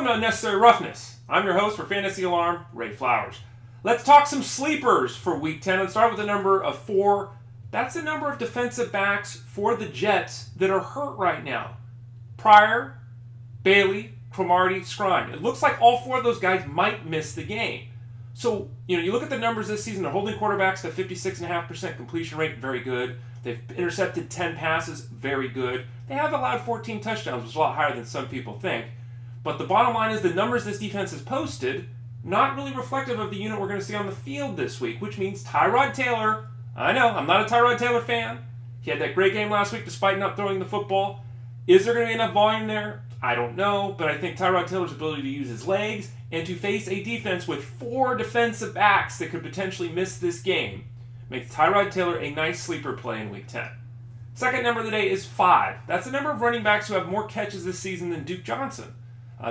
Welcome to Unnecessary Roughness. I'm your host for Fantasy Alarm, Ray Flowers. Let's talk some sleepers for Week 10. Let's start with the number of 4. That's the number of defensive backs for the Jets that are hurt right now. Pryor, Bailey, Cromartie, Scrine. It looks like all 4 of those guys might miss the game. So, you look at the numbers this season. They're holding quarterbacks to 56.5% completion rate, very good. They've intercepted 10 passes, very good. They have allowed 14 touchdowns, which is a lot higher than some people think. But the bottom line is the numbers this defense has posted, not really reflective of the unit we're going to see on the field this week, which means T.Taylor. I know, I'm not a T.Taylor fan. He had that great game last week despite not throwing the football. Is there going to be enough volume there? I don't know, but I think T.Taylor's ability to use his legs and to face a defense with 4 defensive backs that could potentially miss this game makes T.Taylor a nice sleeper play in Week 10. Second number of the day is 5. That's the number of running backs who have more catches this season than D.Johnson.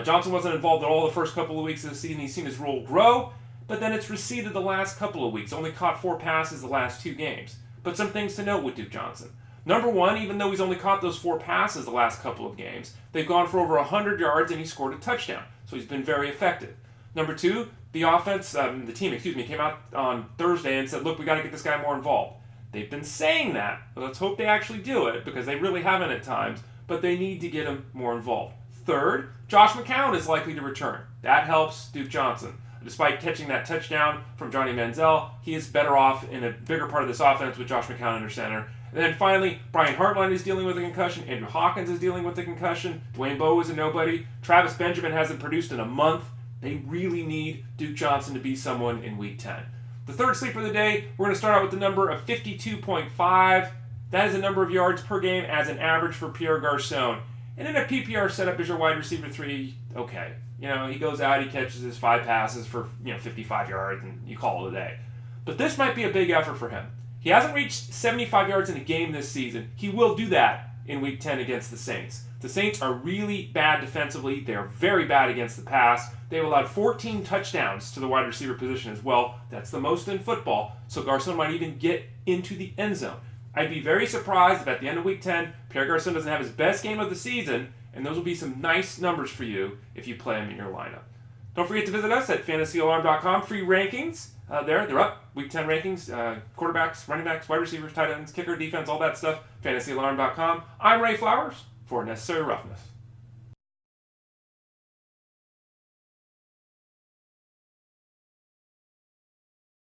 Johnson wasn't involved at all the first couple of weeks of the season. He's seen his role grow, but then it's receded the last couple of weeks. Only caught 4 passes the last 2 games. But some things to note with D.Johnson. Number 1, even though he's only caught those 4 passes the last couple of games, they've gone for over 100 yards and he scored a touchdown. So he's been very effective. Number 2, the team came out on Thursday and said, look, we got to get this guy more involved. They've been saying that, but let's hope they actually do it because they really haven't at times, but they need to get him more involved. Third, Josh McCown is likely to return. That helps Duke Johnson. Despite catching that touchdown from Johnny Manziel, he is better off in a bigger part of this offense with Josh McCown under center. And then finally, Brian Hartline is dealing with a concussion. Andrew Hawkins is dealing with a concussion. Dwayne Bowe is a nobody. Travis Benjamin hasn't produced in a month. They really need Duke Johnson to be someone in Week 10. The third sleeper of the day, we're going to start out with the number of 52.5. That is the number of yards per game as an average for P.Garcon. And in a PPR setup as your wide receiver 3, okay. He goes out, he catches his 5 passes for 55 yards, and you call it a day. But this might be a big effort for him. He hasn't reached 75 yards in a game this season. He will do that in Week 10 against the Saints. The Saints are really bad defensively. They are very bad against the pass. They've allowed 14 touchdowns to the wide receiver position as well. That's the most in football, so Garcon might even get into the end zone. I'd be very surprised if at the end of Week 10, P.Garcon doesn't have his best game of the season, and those will be some nice numbers for you if you play him in your lineup. Don't forget to visit us at fantasyalarm.com. Free rankings. They're up. Week 10 rankings. Quarterbacks, running backs, wide receivers, tight ends, kicker, defense, all that stuff. fantasyalarm.com. I'm Ray Flowers for Necessary Roughness.